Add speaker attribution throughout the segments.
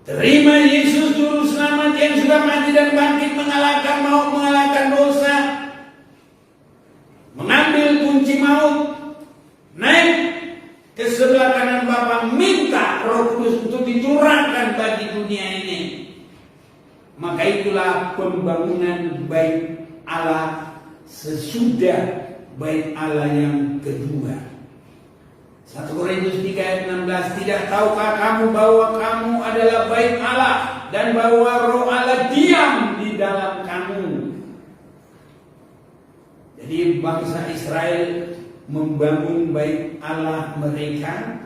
Speaker 1: Terima Yesus Juru Selamat yang sudah mati dan bangkit, mengalahkan maut, mengalahkan dosa, mengambil kunci maut, naik ke sebelah kanan Bapa, minta Roh Kudus untuk dicurahkan bagi dunia ini. Maka itulah pembangunan bait Allah sesudah bait Allah yang kedua. 1 Korintus 3 ayat 16, tidak tahukah kamu bahwa kamu adalah bait Allah dan bahwa Roh Allah diam di dalam kamu. Jadi bangsa Israel membangun bait Allah mereka,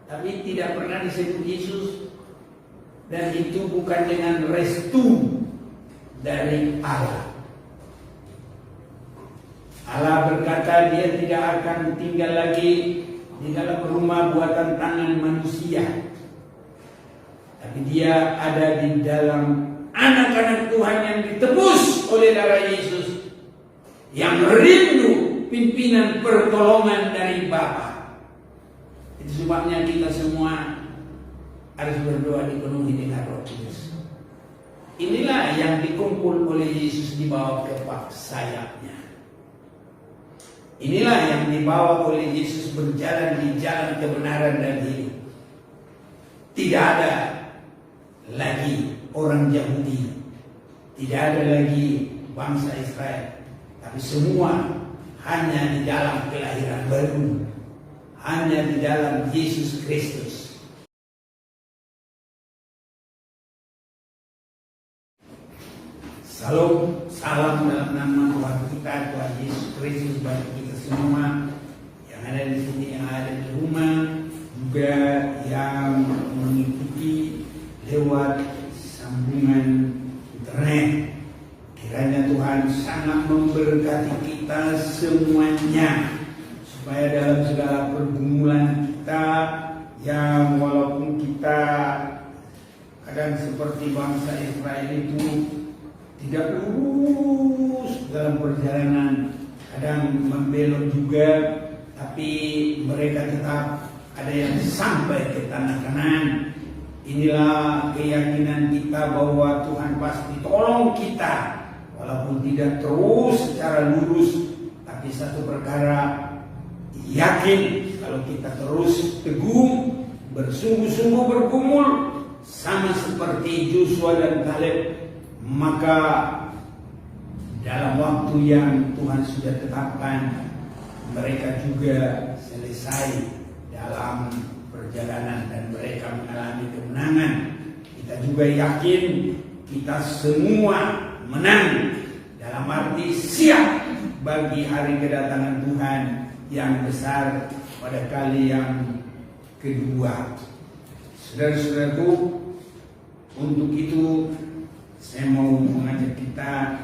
Speaker 1: tapi tidak pernah disebut Yesus. Dan itu bukan dengan restu dari Allah. Allah berkata dia tidak akan tinggal lagi di dalam rumah buatan tangan manusia, tapi dia ada di dalam anak-anak Tuhan yang ditebus oleh darah Yesus, yang rindu pimpinan pertolongan dari Bapa. Itu sebabnya kita semua harus berdoa dipenuhi dengan Roh Kudus. Inilah yang dikumpul oleh Yesus di bawah kepak sayapnya. Inilah yang dibawa oleh Yesus berjalan di jalan kebenaran dan hidup. Tidak ada lagi orang Yahudi, tidak ada lagi bangsa Israel, tapi semua hanya di dalam kelahiran baru, hanya di dalam Yesus Kristus. Salam dalam nama Tuhan kita, Tuhan Yesus Kristus, bagi kita semua yang ada di sini, yang ada di rumah, juga yang mengikuti lewat sambungan internet. Kiranya Tuhan sangat memberkati kita semuanya, supaya dalam segala pergumulan kita, yang walaupun kita kadang seperti bangsa Israel itu tidak lurus dalam perjalanan, kadang membelok juga, tapi mereka tetap ada yang sampai ke tanah Kanaan. Inilah keyakinan kita bahwa Tuhan pasti tolong kita, walaupun tidak terus secara lurus, tapi satu perkara yakin, kalau kita terus teguh, bersungguh-sungguh bergumul sama seperti Joshua dan Kaleb, maka dalam waktu yang Tuhan sudah tetapkan, mereka juga selesai dalam perjalanan dan mereka mengalami kemenangan. Kita juga yakin kita semua menang, dalam arti siap bagi hari kedatangan Tuhan yang besar pada kali yang kedua. Saudara-saudaraku, untuk itu saya mau mengajak kita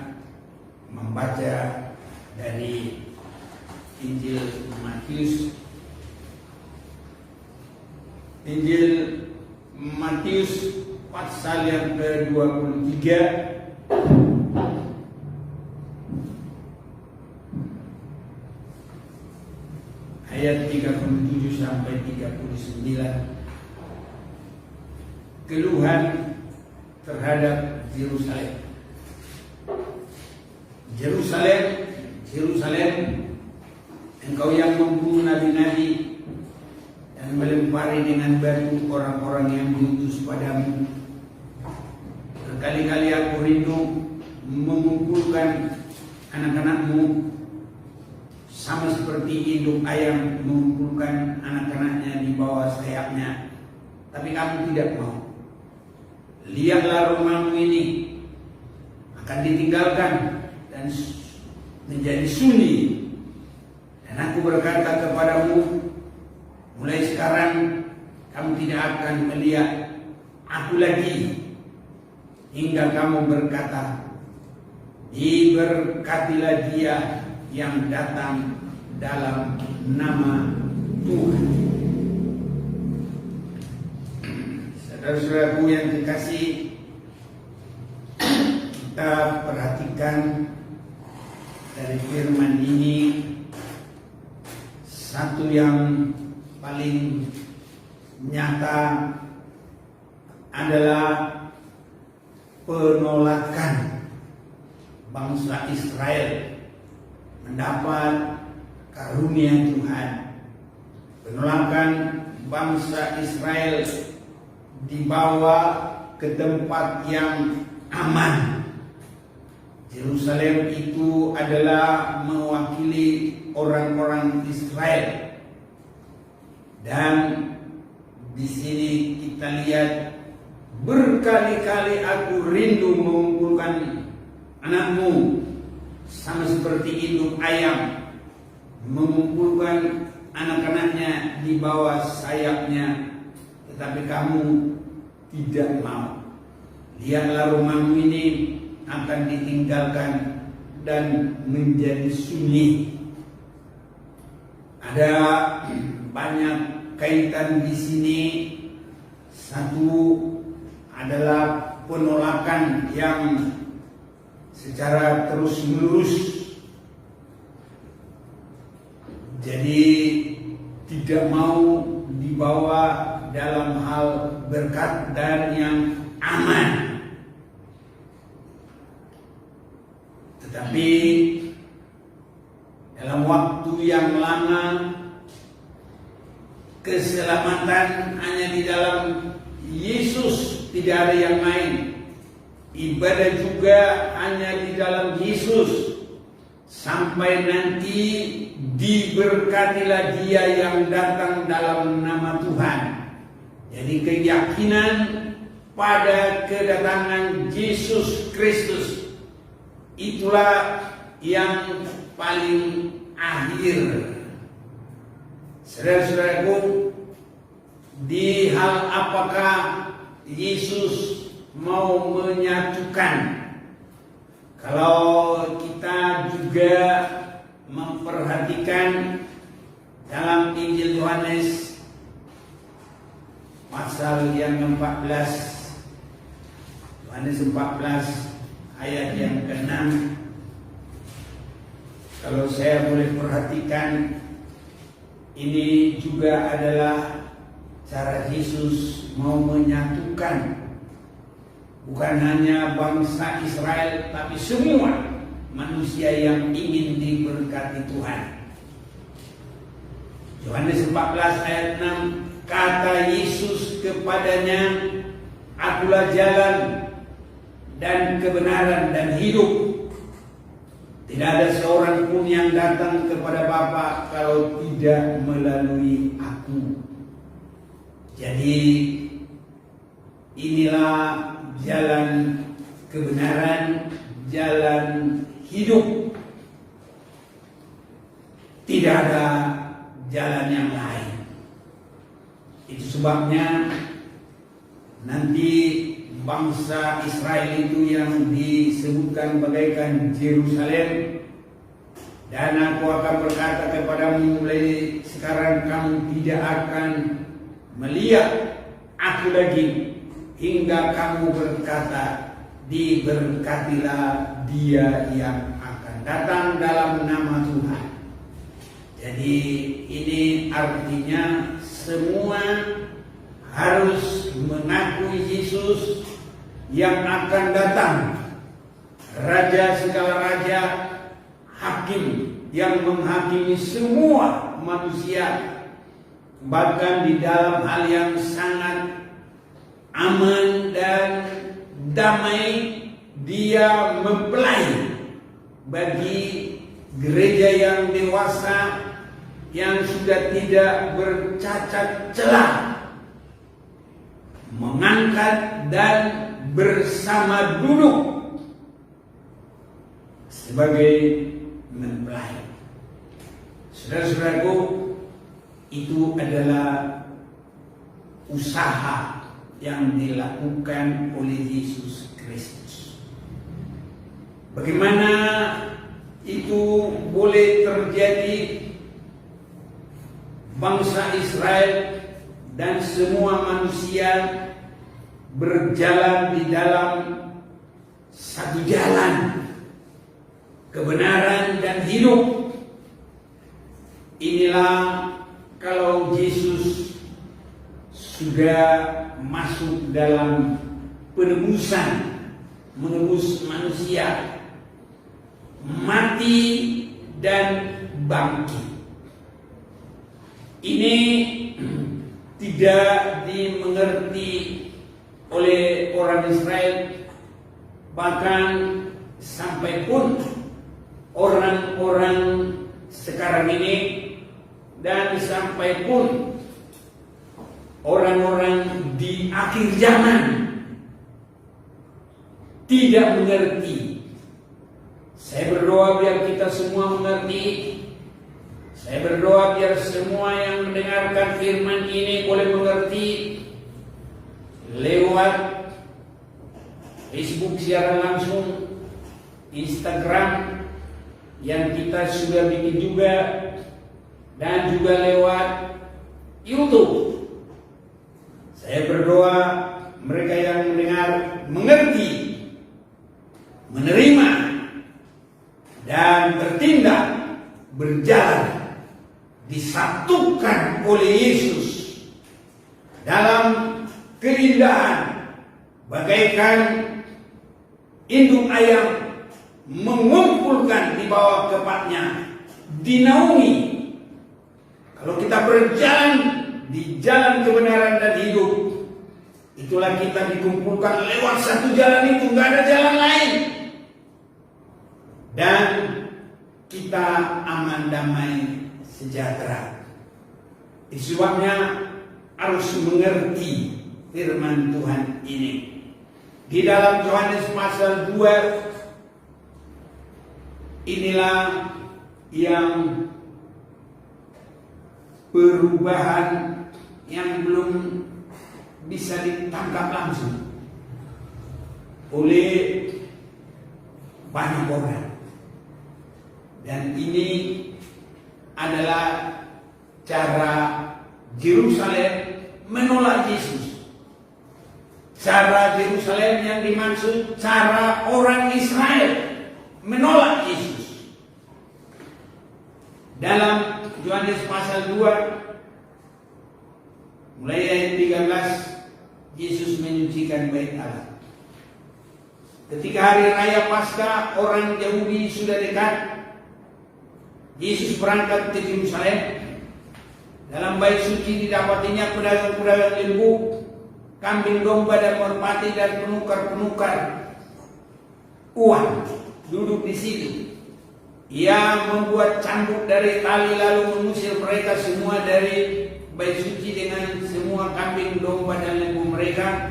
Speaker 1: membaca dari Injil Matius. Injil Matius pasal yang ke-23 ayat 37 sampai 39. Keluhan terhadap Yerusalem. Yerusalem, Yerusalem, engkau yang membunuh nabi-nabi dan melempari dengan batu orang-orang yang diutus padamu. Berkali-kali aku rindu mengumpulkan anak-anakmu, sama seperti induk ayam mengumpulkan anak-anaknya di bawah sayapnya, tapi kamu tidak mau. Lihatlah rumahmu ini akan ditinggalkan dan menjadi sunyi. Dan aku berkata kepadamu, mulai sekarang kamu tidak akan melihat aku lagi, hingga kamu berkata, diberkatilah dia yang datang dalam nama Tuhan. Saudara-saudaraku yang dikasihi, kita perhatikan dari firman ini satu yang paling nyata adalah penolakan bangsa Israel mendapat karunia Tuhan. Penolakan bangsa Israel dibawa ke tempat yang aman. Yerusalem itu adalah mewakili orang-orang Israel. Dan di sini kita lihat berkali-kali aku rindu mengumpulkan anakmu sama seperti induk ayam mengumpulkan anak-anaknya di bawah sayapnya, tetapi kamu tidak mau. Lihatlah rumahmu ini akan ditinggalkan dan menjadi sunyi. Ada banyak kaitan di sini. Satu adalah penolakan yang secara terus-menerus. Jadi tidak mau dibawa dalam hal berkat dan yang aman. Tetapi dalam waktu yang lama, keselamatan hanya di dalam Yesus, tidak ada yang lain. Ibadah juga hanya di dalam Yesus. Sampai nanti diberkatilah dia yang datang dalam nama Tuhan. Jadi keyakinan pada kedatangan Yesus Kristus itulah yang paling akhir. Saudara-saudaraku, di hal apakah Yesus mau menyatukan? Kalau kita juga memperhatikan dalam Injil Yohanes pasal yang ke-14, Yohanes 14 ayat yang ke-6, kalau saya boleh perhatikan, ini juga adalah cara Yesus mau menyatukan bukan hanya bangsa Israel, tapi semua manusia yang ingin diberkati Tuhan. Yohanes 14 ayat 6, kata Yesus kepadanya, akulah jalan dan kebenaran dan hidup. Tidak ada seorang pun yang datang kepada Bapa kalau tidak melalui aku. Jadi inilah jalan kebenaran, jalan hidup. Tidak ada jalan yang lain. Itu sebabnya nanti bangsa Israel itu yang disebutkan bagaikan Yerusalem, dan aku akan berkata kepadamu, mulai sekarang kamu tidak akan melihat aku lagi, hingga kamu berkata, diberkatilah dia yang akan datang dalam nama Tuhan. Jadi ini artinya semua harus mengakui Yesus yang akan datang, Raja segala raja, hakim yang menghakimi semua manusia, bahkan di dalam hal yang sangat aman dan damai. Dia mempelai bagi gereja yang dewasa, yang sudah tidak bercacat celah, mengangkat dan bersama duduk sebagai mempelai. Saudara-saudaraku, itu adalah usaha yang dilakukan oleh Yesus Kristus. Bagaimana itu boleh terjadi? Bangsa Israel dan semua manusia berjalan di dalam satu jalan kebenaran dan hidup. Inilah kalau Yesus sudah masuk dalam penebusan, menebus manusia, mati dan bangkit. Ini tidak dimengerti oleh orang Israel, bahkan sampai pun orang-orang sekarang ini, dan sampai pun orang-orang di akhir zaman tidak mengerti. Saya berdoa biar kita semua mengerti. Saya berdoa biar semua yang mendengarkan firman ini boleh mengerti lewat Facebook siaran langsung, Instagram yang kita sudah bikin juga, dan juga lewat YouTube. Saya berdoa mereka yang mendengar mengerti, menerima, dan bertindak, berjalan, disatukan oleh Yesus dalam keindahan bagaikan induk ayam mengumpulkan di bawah kepaknya, dinaungi. Kalau kita berjalan di jalan kebenaran dan hidup, itulah kita dikumpulkan lewat satu jalan itu, nggak ada jalan lain. Dan kita aman, damai, sejahtera. Itu sebabnya harus mengerti firman Tuhan ini. Di dalam Yohanes pasal 2, inilah yang perubahan yang belum bisa ditangkap langsung oleh banyak orang. Dan ini adalah cara Yerusalem menolak Yesus. Cara Yerusalem yang dimaksud cara orang Israel menolak Yesus. Dalam Yohanes pasal 2 mulai ayat 13, Yesus menyucikan bait Allah. Ketika hari raya Paskah orang Yahudi sudah dekat, Yesus berangkat ke Yerusalem. Dalam bait suci didapatinya pedagang-pedagang lembu, kambing domba dan merpati, dan penukar-penukar uang duduk di situ. Ia membuat cambuk dari tali lalu mengusir mereka semua dari bait suci dengan semua kambing domba dan lembu mereka.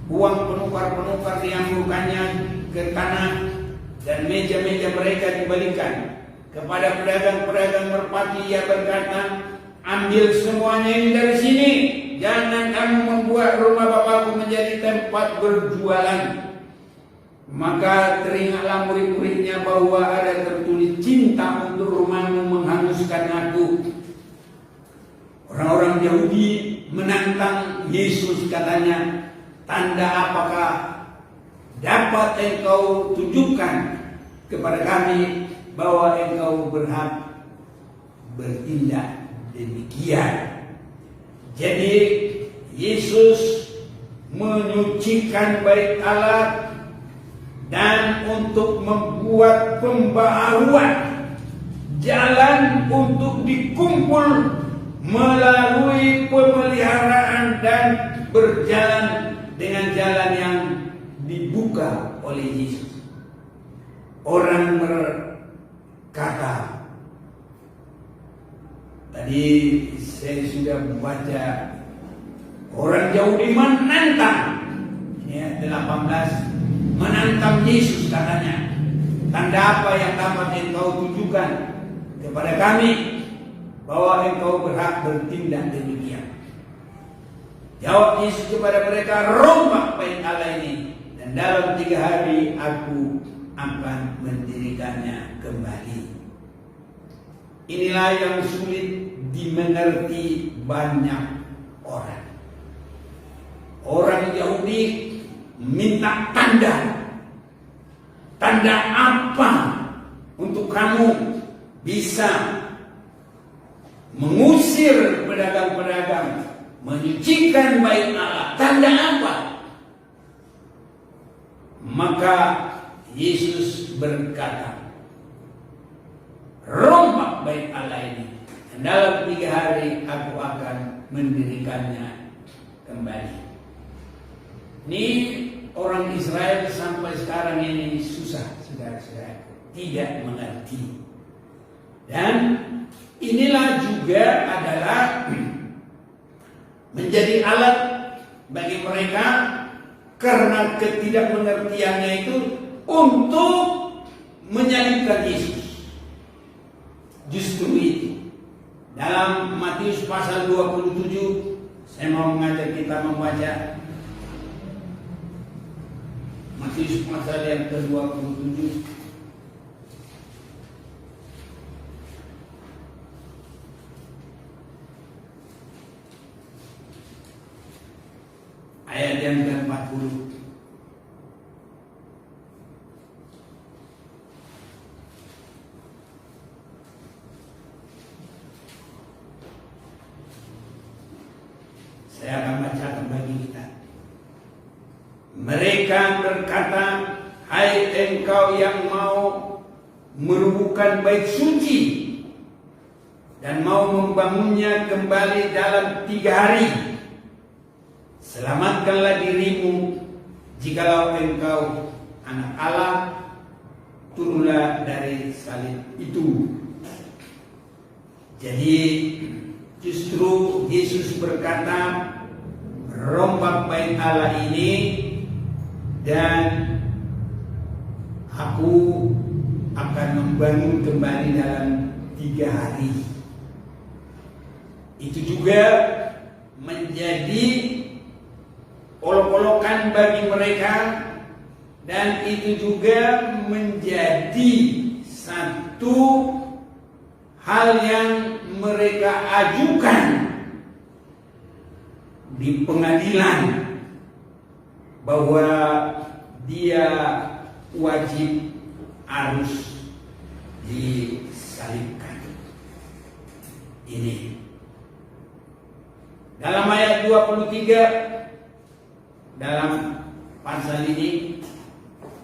Speaker 1: Uang penukar-penukar diamburkannya ke tanah, dan meja-meja mereka dibalikan. Kepada pedagang-pedagang merpati ia berkata, ambil semuanya ini dari sini, jangan kamu membuat rumah Bapakku menjadi tempat berjualan. Maka teringatlah murid-muridnya bahwa ada tertulis, cinta untuk rumahmu menghanguskan aku. Orang-orang Yahudi menantang Yesus, katanya, tanda apakah dapat engkau tunjukkan kepada kami bahwa engkau berhak bertindak demikian? Jadi Yesus menyucikan bait Allah dan untuk membuat pembaharuan jalan untuk dikumpul melalui pemeliharaan dan berjalan dengan jalan yang dibuka oleh Yesus. Orang berkata, tadi saya sudah membaca, orang Yahudi menantang, ya, 18, menantang Yesus, katanya, tanda apa yang dapat engkau tunjukkan kepada kami bahwa engkau berhak bertindak demikian? Jawab Yesus kepada mereka, rombak bait Allah ini, dan dalam 3 hari aku akan mendirikannya kembali. Inilah yang sulit dimengerti banyak orang. Orang Yahudi minta tanda. Tanda apa untuk kamu bisa mengusir pedagang-pedagang, menyucikan bait Allah. Tanda apa? Maka Yesus berkata, rombak bait Allah ini, dan dalam 3 hari aku akan mendirikannya kembali. Ini orang Israel sampai sekarang ini susah, saudara-saudara, tidak mengerti. Dan inilah juga adalah menjadi alat bagi mereka karena ketidakmengertiannya itu untuk menyalibkan Yesus. Justru itu dalam Matius pasal 27, saya mau mengajak kita membaca Matius pasal yang ke-27. Ayat yang ke-40. Saya akan bacakan bagi kita. Mereka berkata, hai engkau yang mau merubuhkan bait suci dan mau membangunnya kembali dalam 3 hari, selamatkanlah dirimu, jikalau engkau anak Allah, turunlah dari salib itu. Jadi justru Yesus berkata, rombak bait Allah ini dan aku akan membangun kembali dalam 3 hari. Itu juga menjadi olok-olokan bagi mereka, dan itu juga menjadi satu hal yang mereka ajukan di pengadilan, bahwa dia wajib harus disalibkan. Ini dalam ayat 23 dalam pasal ini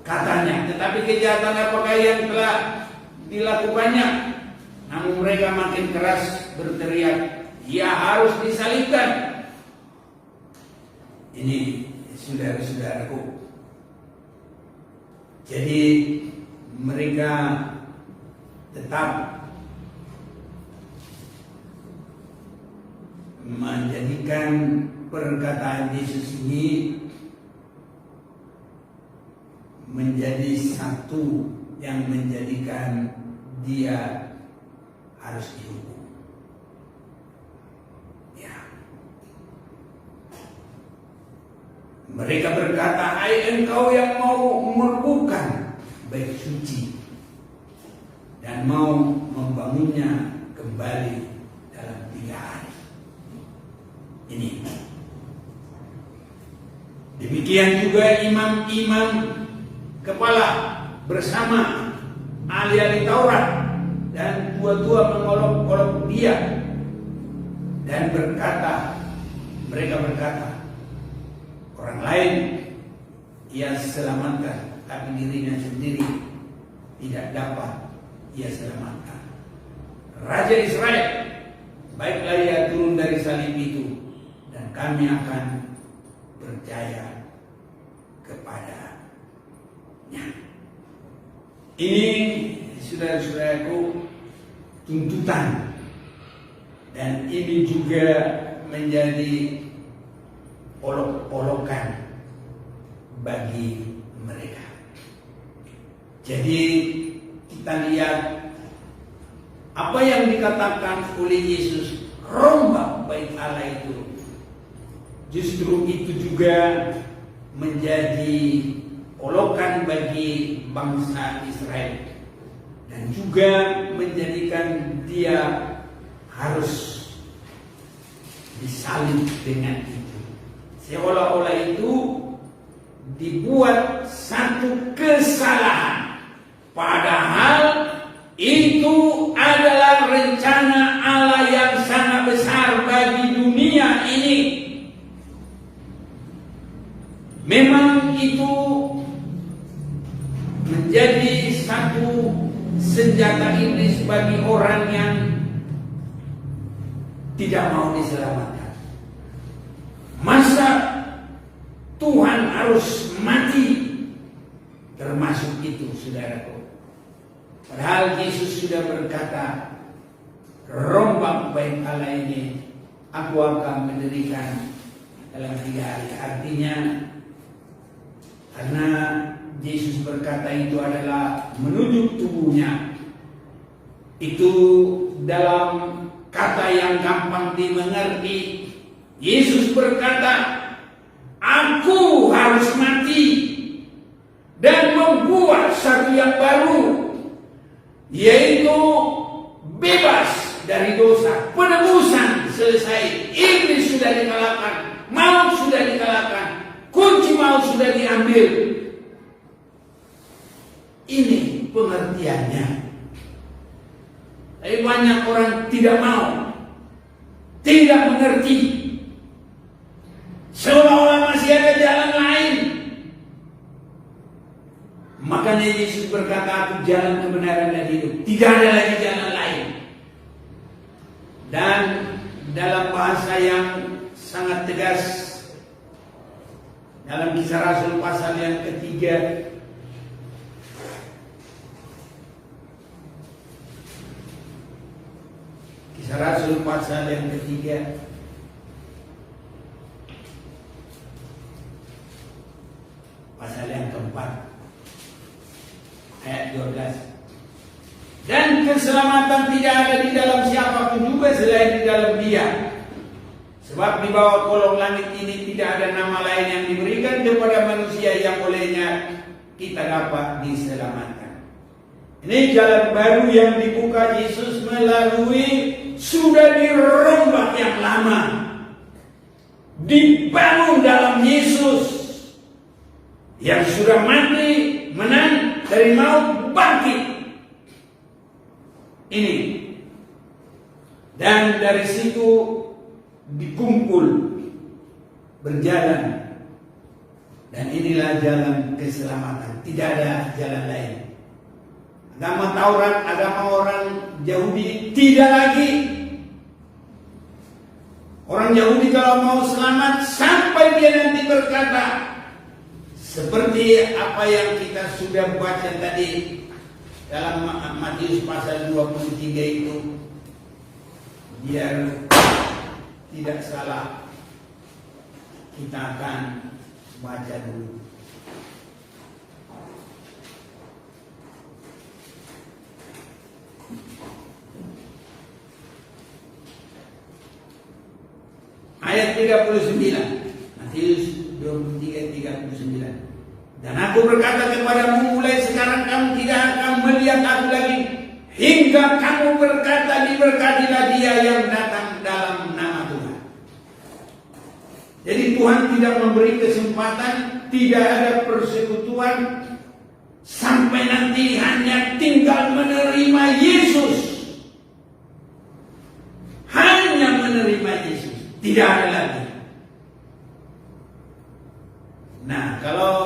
Speaker 1: katanya, tetapi kejahatan apakah yang telah dilakukannya? Namun mereka makin keras berteriak, ia harus disalibkan. Ini saudara-saudaraku. Jadi mereka tetap menjadikan perkataan Yesus ini menjadi satu yang menjadikan dia harus dihukum. Ya. Mereka berkata, hai engkau yang mau merubuhkan bait suci dan mau membangunnya kembali dalam 3 hari. Ini. Demikian juga imam-imam kepala bersama ahli-ahli Taurat dan tua-tua mengolok-olok dia dan berkata, mereka berkata, orang lain ia selamatkan, tapi dirinya sendiri tidak dapat ia selamatkan. Raja Israel, baiklah ia turun dari salib itu, dan kami akan percaya kepadanya. Ini saudara-saudaraku tuntutan, dan ini juga menjadi olok-olokan bagi mereka. Jadi kita lihat apa yang dikatakan oleh Yesus, rombak bait Allah itu, justru itu juga menjadi olokan bagi bangsa Israel, dan juga menjadikan dia harus disalib dengan itu. Seolah-olah itu dibuat satu kesalahan, padahal itu adalah rencana Allah yang sangat besar bagi dunia ini. Memang itu menjadi satu senjata iblis bagi orang yang tidak mau diselamatkan. Masa Tuhan harus mati? Termasuk itu, saudaraku. Padahal Yesus sudah berkata, rombak bait Allah ini aku akan mendirikan dalam 3 hari. Artinya, karena Yesus berkata itu adalah menunjuk tubuhnya, itu dalam kata yang gampang dimengerti. Yesus berkata, aku harus mati dan membuat satu yang baru, yaitu bebas dari dosa. Penebusan selesai. Iblis sudah dikalahkan, maut sudah dikalahkan, kunci maut sudah diambil. Ini pengertiannya. Tapi banyak orang tidak mau, tidak mengerti, seolah-olah masih ada jalan lain. Makanya Yesus berkata, aku jalan kebenaran dan hidup. Tidak ada lagi jalan lain. Dan dalam bahasa yang sangat tegas, dalam Kisah Rasul pasal yang ketiga, Kisah Rasul pasal yang ketiga, pasal yang keempat, ayat 12. Dan keselamatan tidak ada di dalam siapapun juga selain di dalam Dia. Sebab di bawah kolong langit ini tidak ada nama lain yang diberikan kepada manusia yang olehnya kita dapat diselamatkan. Ini jalan baru yang dibuka Yesus melalui sudah dirombak yang lama, dibangun dalam Yesus yang sudah mati, menang dari maut, bangkit. Ini, dan dari situ dikumpul berjalan, dan inilah jalan keselamatan. Tidak ada jalan lain. Agama Taurat, agama orang Yahudi tidak lagi. Orang Yahudi kalau mau selamat sampai dia nanti berkata seperti apa yang kita sudah baca tadi dalam Matius pasal 23 itu, biar tidak salah kita akan baca dulu. Ayat 39, Matius 23:39. Dan aku berkata kepadamu, mulai sekarang kamu tidak akan melihat aku lagi, hingga kamu berkata, diberkatilah dia yang datang dalam nama Tuhan. Jadi Tuhan tidak memberi kesempatan, tidak ada persekutuan, sampai nanti hanya tinggal menerima Yesus. Hanya menerima Yesus, tidak ada lagi. Nah, kalau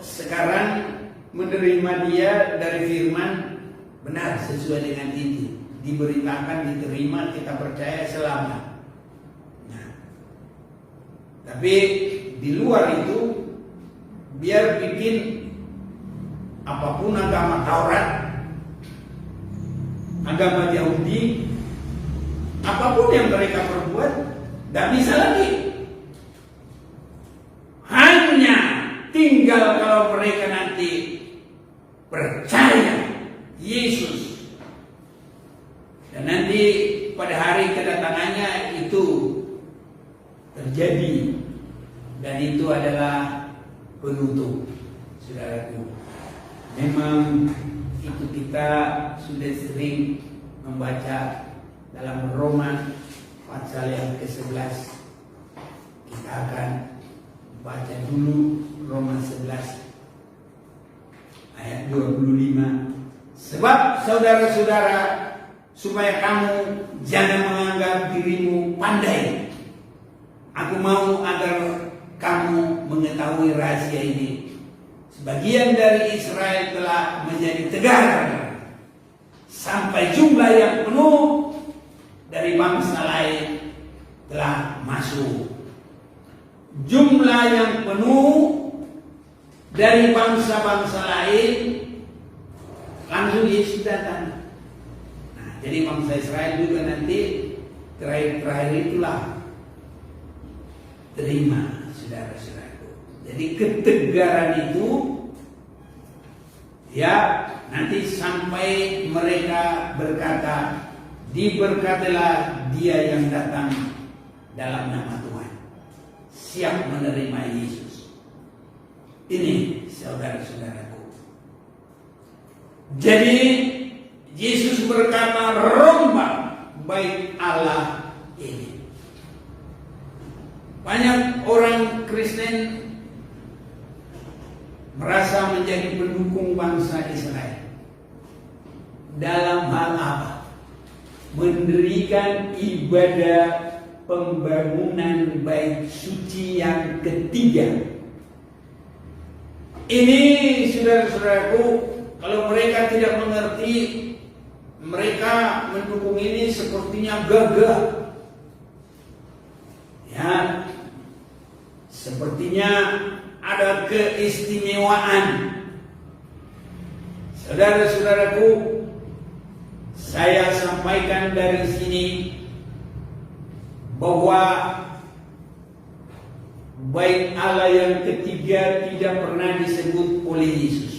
Speaker 1: sekarang menerima Dia dari firman, benar sesuai dengan itu, diberitakan, diterima, kita percaya, selamat. Nah, tapi di luar itu, biar bikin apapun agama Taurat, agama Yahudi, apapun yang mereka perbuat, tidak bisa lagi. Hanya tinggal kalau mereka nanti percaya Yesus, dan nanti pada hari kedatangannya itu terjadi, dan itu adalah penutup. Saudaraku, memang itu kita sudah sering membaca dalam Roma pasal yang ke-11. Kita akan baca dulu Roma 11 ayat 25. Sebab saudara-saudara, supaya kamu jangan menganggap dirimu pandai, aku mau agar kamu mengetahui rahasia ini. Sebagian dari Israel telah menjadi tegar sampai jumlah yang penuh dari bangsa lain telah masuk. Jumlah yang penuh dari bangsa-bangsa lain langsung Yesus datang. Nah, jadi bangsa Israel juga nanti terakhir itulah terima, saudara-saudaraku. Jadi ketegaran itu ya nanti sampai mereka berkata, diberkatilah dia yang datang dalam nama Tuhan, siap menerima Yesus. Ini saudara-saudaraku. Jadi Yesus berkata, rombak bait Allah ini. Banyak orang Kristen merasa menjadi pendukung bangsa Israel. Dalam hal apa? Mendirikan ibadah pembangunan bait suci yang ketiga. Ini saudara-saudaraku, kalau mereka tidak mengerti, mereka mendukung ini sepertinya gagah. Ya, sepertinya ada keistimewaan. Saudara-saudaraku, saya sampaikan dari sini bahwa bait Allah yang ketiga tidak pernah disebut oleh Yesus.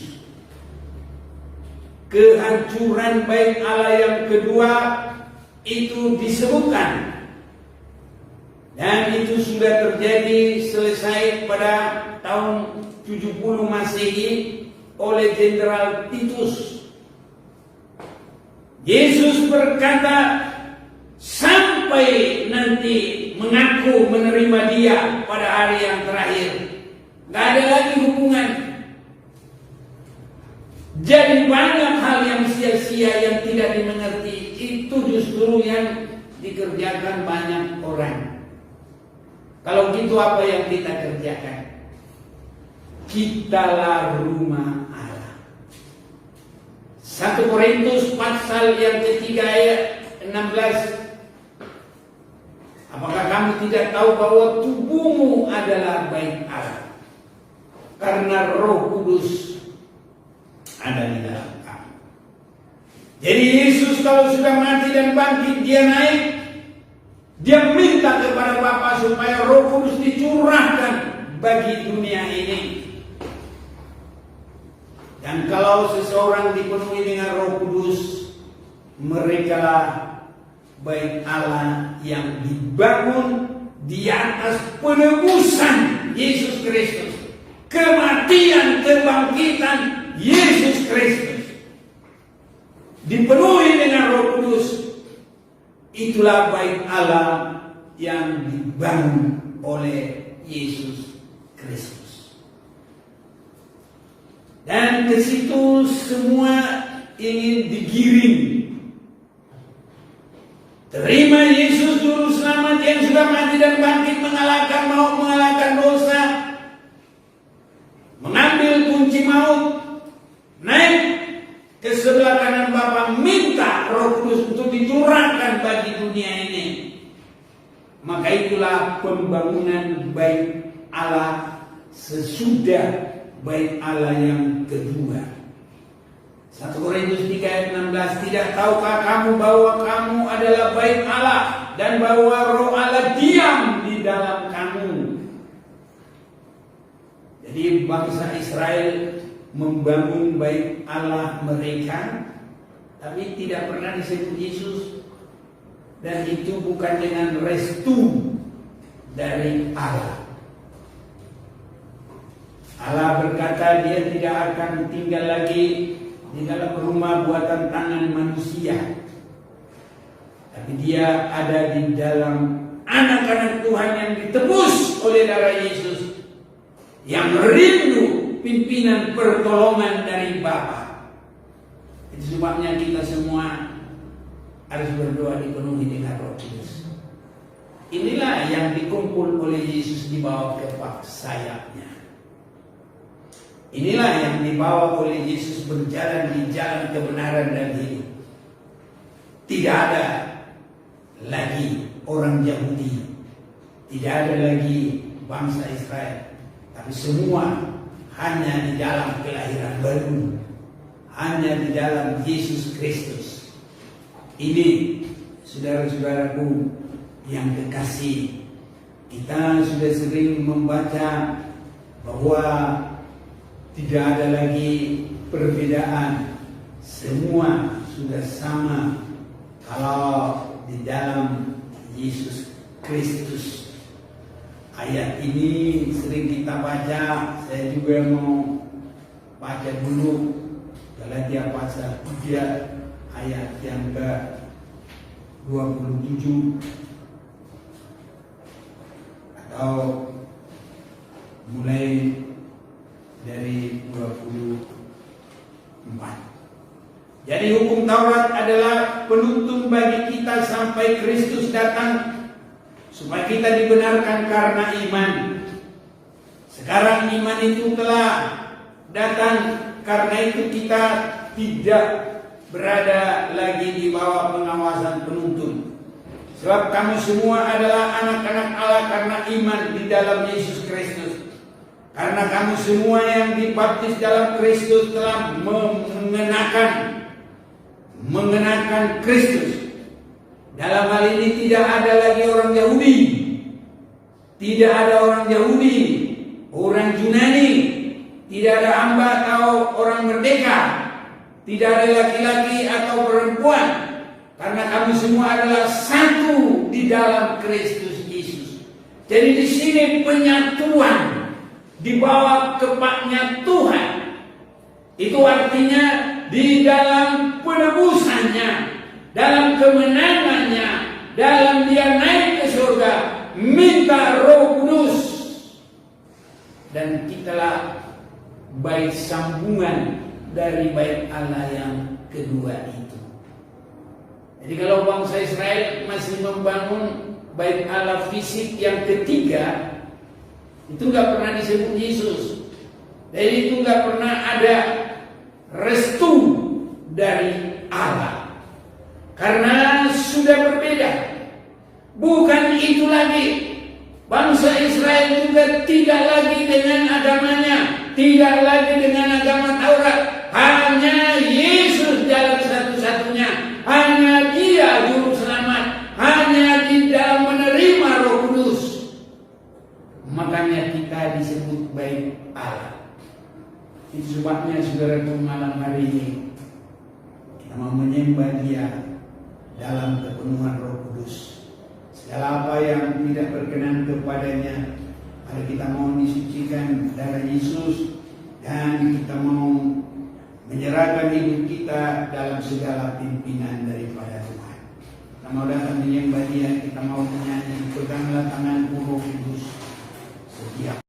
Speaker 1: Kehancuran bait Allah yang kedua itu disebutkan. Dan itu sudah terjadi selesai pada tahun 70 Masehi oleh Jenderal Titus. Yesus berkata, sampai nanti mengaku menerima dia pada hari yang terakhir, gak ada lagi hubungan. Jadi banyak hal yang sia-sia yang tidak dimengerti, itu justru yang dikerjakan banyak orang. Kalau gitu apa yang kita kerjakan? Kitalah rumah Allah. 1 Korintus pasal yang ketiga ayat 16. Apakah kamu tidak tahu bahwa tubuhmu adalah bait Allah? Karena Roh Kudus ada di dalam kamu. Jadi Yesus kalau sudah mati dan bangkit, dia naik. Dia minta kepada Bapa supaya Roh Kudus dicurahkan bagi dunia ini. Dan kalau seseorang dipenuhi dengan Roh Kudus, merekalah bait Allah yang dibangun di atas penebusan Yesus Kristus, kematian, kebangkitan Yesus Kristus. Dipenuhi dengan Roh Kudus, itulah bait Allah yang dibangun oleh Yesus Kristus. Dan ke situ semua ingin digiring. Terima Yesus Juru Selamat yang sudah mati dan bangkit, mengalahkan maut, mengalahkan dosa, mengambil kunci maut, naik ke sebelah kanan Bapa, minta Roh Kudus untuk dicurahkan bagi dunia ini. Maka itulah pembangunan bait Allah sesudah bait Allah yang kedua. 1 Korintus 3 ayat 16, tidak tahukah kamu bahwa kamu adalah bait Allah dan bahwa Roh Allah diam di dalam kamu. Jadi bangsa Israel membangun bait Allah mereka, tapi tidak pernah disebut Yesus. Dan itu bukan dengan restu dari Allah. Allah berkata dia tidak akan tinggal lagi di dalam rumah buatan tangan manusia, tapi dia ada di dalam anak-anak Tuhan yang ditebus oleh darah Yesus, yang rindu pimpinan pertolongan dari Bapa. Itu sebabnya kita semua harus berdoa dipenuhi dengan Roh Kudus. Inilah yang dikumpul oleh Yesus di bawah kepak sayapnya. Inilah yang dibawa oleh Yesus berjalan di jalan kebenaran dan hidup. Tidak ada lagi orang Yahudi, tidak ada lagi bangsa Israel, tapi semua hanya di dalam kelahiran baru, hanya di dalam Yesus Kristus. Ini saudara-saudaraku yang kekasih, kita sudah sering membaca bahwa tidak ada lagi perbedaan, semua sudah sama kalau di dalam Yesus Kristus. Ayat ini sering kita baca, saya juga mau baca dulu Galatia pasal 3 ayat yang ke-27 atau mulai dari 24. Jadi hukum Taurat adalah penuntun bagi kita sampai Kristus datang, supaya kita dibenarkan karena iman. Sekarang iman itu telah datang, karena itu kita tidak berada lagi di bawah pengawasan penuntun. Sebab kamu semua adalah anak-anak Allah karena iman di dalam Yesus Kristus. Karena kamu semua yang dibaptis dalam Kristus telah mengenakan Kristus. Dalam hal ini tidak ada lagi orang Yahudi, tidak ada orang Yahudi, orang Yunani, tidak ada hamba atau orang merdeka, tidak ada laki-laki atau perempuan, karena kamu semua adalah satu di dalam Kristus Yesus. Jadi di sini penyatuan di bawah kepaknya Tuhan. Itu artinya di dalam penebusannya, dalam kemenangannya, dalam dia naik ke surga, minta Roh Kudus, dan kitalah bait sambungan dari bait Allah yang kedua itu. Jadi kalau bangsa Israel masih membangun bait Allah fisik yang ketiga, itu nggak pernah disebut Yesus. Jadi itu nggak pernah ada restu dari Allah, karena sudah berbeda. Bukan itu lagi. Bangsa Israel juga tidak lagi dengan agamanya, tidak lagi dengan agama Taurat. Hanya Yesus jalan satu-satunya, hanya Dia juru selamat, hanya di dalam menerima Roh Kudus. Makanya kita disebut bait Allah. Itu sebabnya saudaraku, malam hari ini kita mau menyembah Dia dalam kepenuhan Roh Kudus. Segala apa yang tidak berkenan kepadanya, mari kita mau disucikan darah Yesus, dan kita mau menyerahkan hidup kita dalam segala pimpinan daripada Tuhan. Kita mau datang menyembah Dia, kita mau menyanyi, peganglah tanganku Roh Kudus setiap